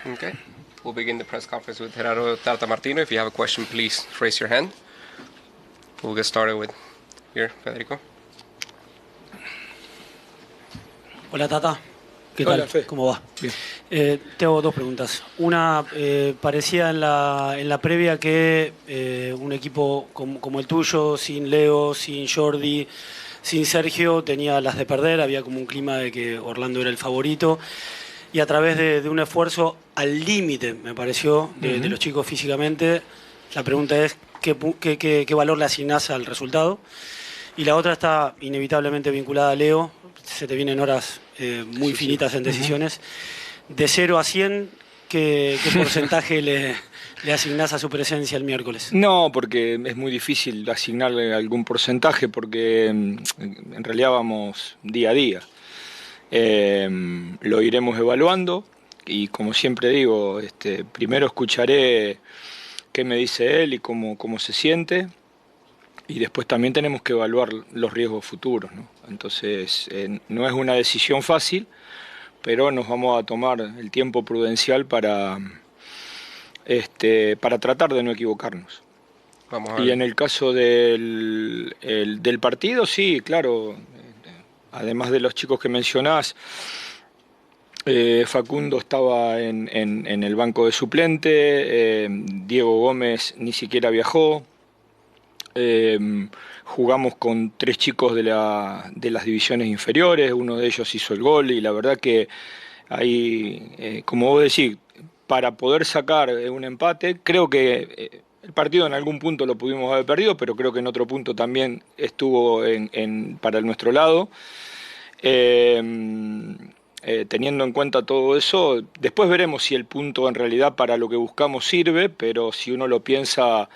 Okay. We'll begin the press conference with Gerardo Tata Martino. If you have a question, please raise your hand. We'll get started with here, Federico. Hola Tata, ¿qué Hola, tal? Fe. ¿Cómo va? Bien. Tengo dos preguntas. Una, parecía en la previa que un equipo como el tuyo, sin Leo, sin Jordi, sin Sergio, tenía las de perder, había como un clima de que Orlando era el favorito. Y a través de un esfuerzo al límite, me pareció, de los chicos físicamente, la pregunta es ¿qué valor le asignás al resultado? Y la otra está inevitablemente vinculada a Leo. Se te vienen horas muy finitas en decisiones. De 0 a 100, ¿qué porcentaje le asignás a su presencia el miércoles? No, porque es muy difícil asignarle algún porcentaje porque en realidad vamos día a día. Lo iremos evaluando y como siempre digo, primero escucharé qué me dice él y cómo se siente y después también tenemos que evaluar los riesgos futuros, ¿no? Entonces no es una decisión fácil, pero nos vamos a tomar el tiempo prudencial para tratar de no equivocarnos. Vamos a Y en el caso del partido, sí, claro, además de los chicos que mencionás, Facundo estaba en el banco de suplente, Diego Gómez ni siquiera viajó, jugamos con 3 chicos de las divisiones inferiores, uno de ellos hizo el gol y la verdad que ahí, como vos decís, para poder sacar un empate, creo que el partido en algún punto lo pudimos haber perdido, pero creo que en otro punto también estuvo para nuestro lado. Teniendo en cuenta todo eso, después veremos si el punto en realidad para lo que buscamos sirve, pero si uno lo piensa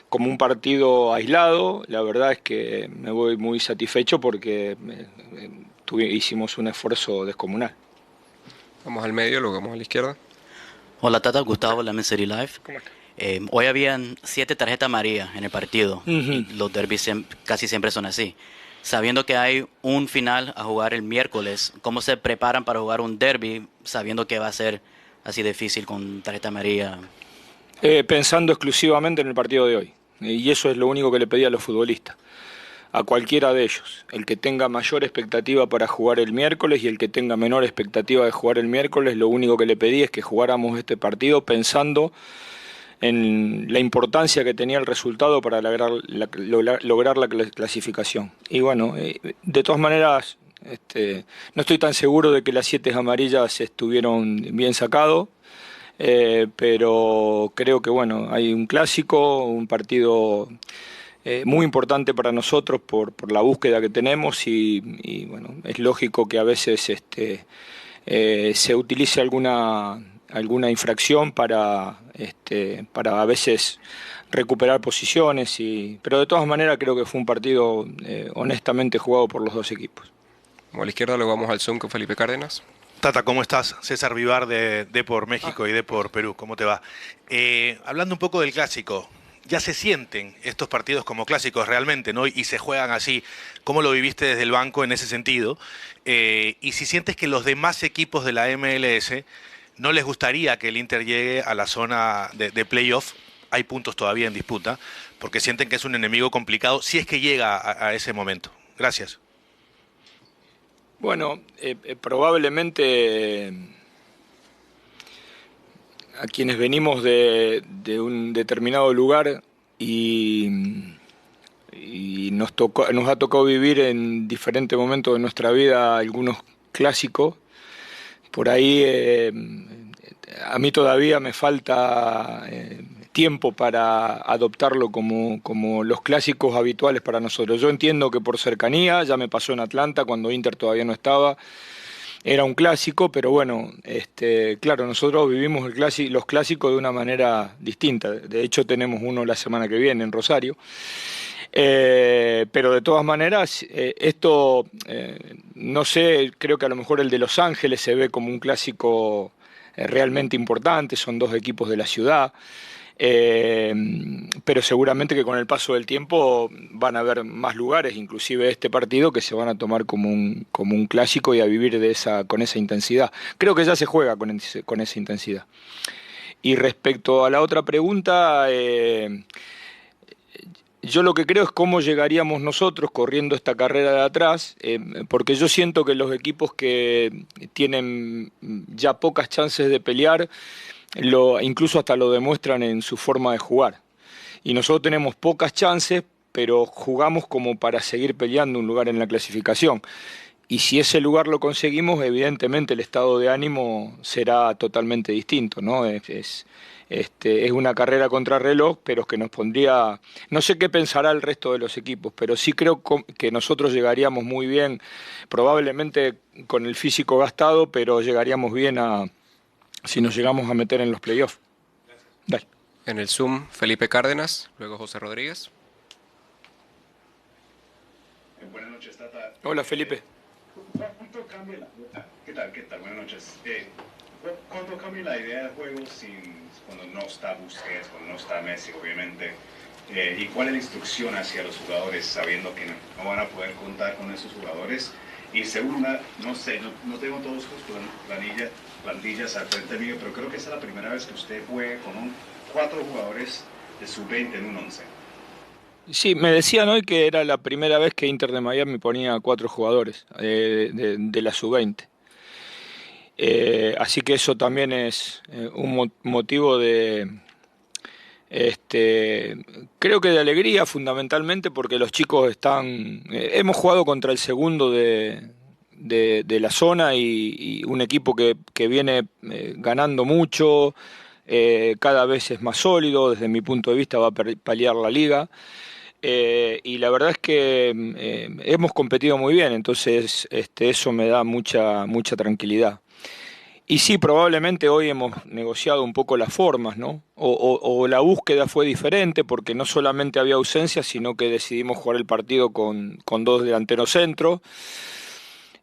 como un partido aislado, la verdad es que me voy muy satisfecho porque hicimos un esfuerzo descomunal. Vamos al medio, luego vamos a la izquierda. Hola Tata, Gustavo, Lemon City Live. ¿Cómo está? Hoy habían 7 tarjetas amarillas en el partido. Y los derbis casi siempre son así. Sabiendo que hay un final a jugar el miércoles, ¿cómo se preparan para jugar un derby sabiendo que va a ser así difícil con tarjeta amarilla? Pensando exclusivamente en el partido de hoy. Y eso es lo único que le pedí a los futbolistas. A cualquiera de ellos. El que tenga mayor expectativa para jugar el miércoles y el que tenga menor expectativa de jugar el miércoles, lo único que le pedí es que jugáramos este partido pensando en la importancia que tenía el resultado para lograr la clasificación. Y bueno, de todas maneras, no estoy tan seguro de que las 7 amarillas estuvieron bien sacadas, pero creo que bueno, hay un clásico, un partido muy importante para nosotros por la búsqueda que tenemos y bueno, es lógico que a veces se utilice alguna infracción para a veces recuperar posiciones, pero de todas maneras creo que fue un partido honestamente jugado por los dos equipos. Vamos a la izquierda, luego vamos al Zoom con Felipe Cárdenas. Tata, ¿cómo estás? César Vivar de Depor México y Depor Perú, ¿cómo te va? Hablando un poco del clásico, ya se sienten estos partidos como clásicos realmente, ¿no? Y se juegan así. ¿Cómo lo viviste desde el banco en ese sentido? Y si sientes que los demás equipos de la MLS no les gustaría que el Inter llegue a la zona de playoff, hay puntos todavía en disputa, porque sienten que es un enemigo complicado si es que llega a ese momento. Gracias. Bueno, probablemente a quienes venimos de un determinado lugar y nos ha tocado vivir en diferentes momentos de nuestra vida algunos clásicos, por ahí a mí todavía me falta tiempo para adoptarlo como los clásicos habituales para nosotros. Yo entiendo que por cercanía, ya me pasó en Atlanta cuando Inter todavía no estaba, era un clásico, pero bueno, claro, nosotros vivimos los clásicos de una manera distinta. De hecho tenemos uno la semana que viene en Rosario. Pero de todas maneras, esto, no sé, creo que a lo mejor el de Los Ángeles se ve como un clásico realmente importante, son dos equipos de la ciudad. Pero seguramente que con el paso del tiempo van a haber más lugares, inclusive este partido, que se van a tomar como un clásico y a vivir con esa intensidad. Creo que ya se juega con esa intensidad. Y respecto a la otra pregunta, yo lo que creo es cómo llegaríamos nosotros corriendo esta carrera de atrás, porque yo siento que los equipos que tienen ya pocas chances de pelear, incluso hasta lo demuestran en su forma de jugar. Y nosotros tenemos pocas chances, pero jugamos como para seguir peleando un lugar en la clasificación. Y si ese lugar lo conseguimos, evidentemente el estado de ánimo será totalmente distinto, ¿no? Es una carrera contra reloj, pero que nos pondría... No sé qué pensará el resto de los equipos, pero sí creo que nosotros llegaríamos muy bien, probablemente con el físico gastado, pero llegaríamos bien si nos llegamos a meter en los playoffs. Dale. En el Zoom, Felipe Cárdenas, luego José Rodríguez. Buenas noches, Tata. Hola, Felipe. ¿Cuánto cambia ¿Qué tal? ¿Qué tal? Buenas noches. ¿Cuánto cambia la idea de juego cuando no está Busquets, cuando no está Messi, obviamente? ¿Y cuál es la instrucción hacia los jugadores, sabiendo que no van a poder contar con esos jugadores? Y segunda, no sé, no tengo todos sus plantillas al frente mío, pero creo que esa es la primera vez que usted juega con 4 jugadores de sub-20 en un 11. Sí, me decían hoy que era la primera vez que Inter de Miami ponía 4 jugadores de la sub-20. Así que eso también es un motivo creo que de alegría fundamentalmente, porque los chicos hemos jugado contra el segundo de la zona y un equipo que viene ganando mucho, cada vez es más sólido, desde mi punto de vista va a pelear la liga. Y la verdad es que hemos competido muy bien, entonces eso me da mucha tranquilidad. Y sí, probablemente hoy hemos negociado un poco las formas, ¿no? O la búsqueda fue diferente, porque no solamente había ausencia, sino que decidimos jugar el partido con 2 delanteros centros.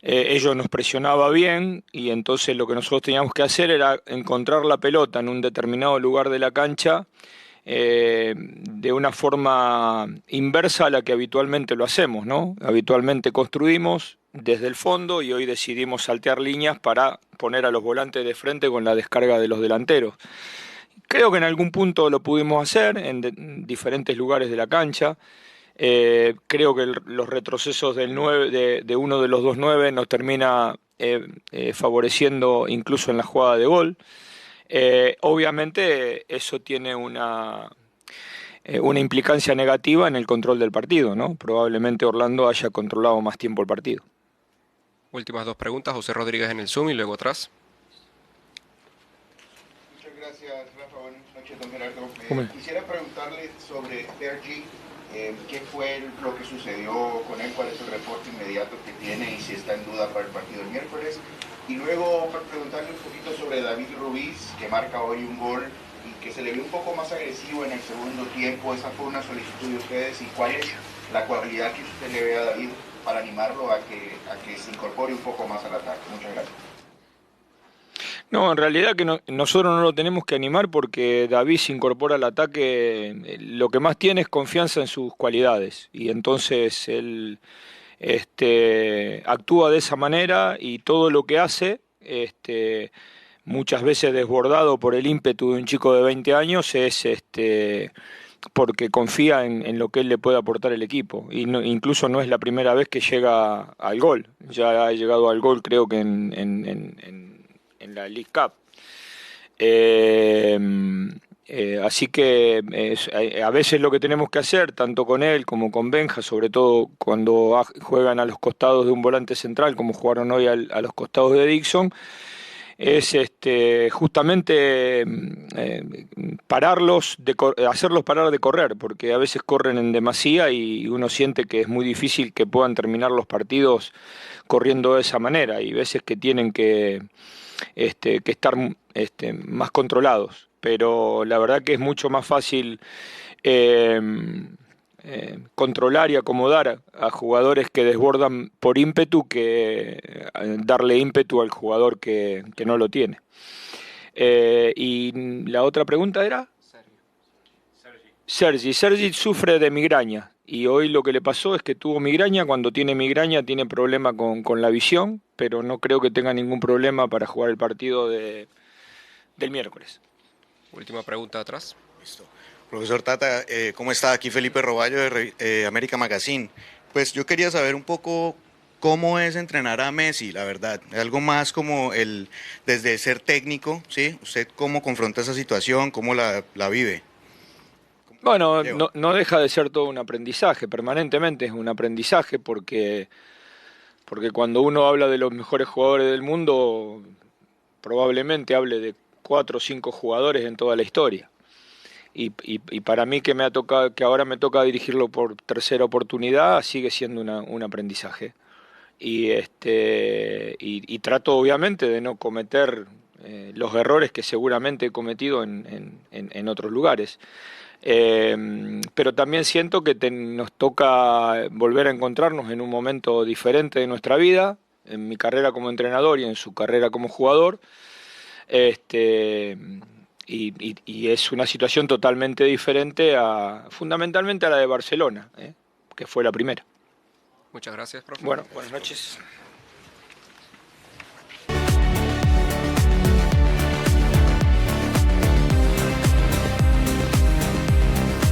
Ellos nos presionaba bien y entonces lo que nosotros teníamos que hacer era encontrar la pelota en un determinado lugar de la cancha, de una forma inversa a la que habitualmente lo hacemos, ¿no? Habitualmente construimos desde el fondo y hoy decidimos saltear líneas para poner a los volantes de frente con la descarga de los delanteros. Creo que en algún punto lo pudimos hacer en diferentes lugares de la cancha. Creo que los retrocesos del 9, de uno de los 2 9 nos termina favoreciendo incluso en la jugada de gol. Obviamente eso tiene una implicancia negativa en el control del partido, ¿no? Probablemente Orlando haya controlado más tiempo el partido. Últimas 2 preguntas, José Rodríguez en el Zoom y luego atrás. Muchas gracias, Rafa. Buenas noches, don Gerardo. Quisiera preguntarle sobre Sergi, qué fue lo que sucedió con él, cuál es el reporte inmediato que tiene y si está en duda para el partido del miércoles. Y luego para preguntarle un poquito sobre David Ruiz, que marca hoy un gol y que se le vio un poco más agresivo en el segundo tiempo. Esa fue una solicitud de ustedes. ¿Y cuál es la cualidad que usted le ve a David para animarlo a que se incorpore un poco más al ataque? Muchas gracias. No, en realidad que nosotros no lo tenemos que animar, porque David se incorpora al ataque, lo que más tiene es confianza en sus cualidades y entonces él actúa de esa manera y todo lo que hace, muchas veces desbordado por el ímpetu de un chico de 20 años, es porque confía en lo que él le puede aportar el equipo. Y incluso no es la primera vez que llega al gol, ya ha llegado al gol creo que en la League Cup. Así que a veces lo que tenemos que hacer, tanto con él como con Benja, sobre todo cuando juegan a los costados de un volante central, como jugaron hoy a los costados de Dixon, es justamente hacerlos parar de correr, porque a veces corren en demasía y uno siente que es muy difícil que puedan terminar los partidos corriendo de esa manera, y veces que tienen que estar más controlados. Pero la verdad que es mucho más fácil controlar y acomodar a jugadores que desbordan por ímpetu que darle ímpetu al jugador que no lo tiene. Y la otra pregunta era... Sergi sufre de migraña y hoy lo que le pasó es que tuvo migraña. Cuando tiene migraña tiene problema con la visión, pero no creo que tenga ningún problema para jugar el partido del miércoles. Última pregunta atrás. Listo. Profesor Tata, ¿cómo está? Aquí Felipe Roballo de América Magazine. Pues yo quería saber un poco cómo es entrenar a Messi, la verdad. Algo más como desde ser técnico, ¿sí? ¿Usted cómo confronta esa situación? ¿Cómo la vive? Bueno, no deja de ser todo un aprendizaje, permanentemente es un aprendizaje porque cuando uno habla de los mejores jugadores del mundo, probablemente hable de 4 o 5 jugadores en toda la historia. Y para mí que ahora me toca dirigirlo por tercera oportunidad, sigue siendo un aprendizaje. Y trato obviamente de no cometer los errores que seguramente he cometido en otros lugares. Pero también siento que nos toca volver a encontrarnos en un momento diferente de nuestra vida, en mi carrera como entrenador y en su carrera como jugador. Y es una situación totalmente diferente fundamentalmente a la de Barcelona, que fue la primera. Muchas gracias, profe. Bueno, buenas noches.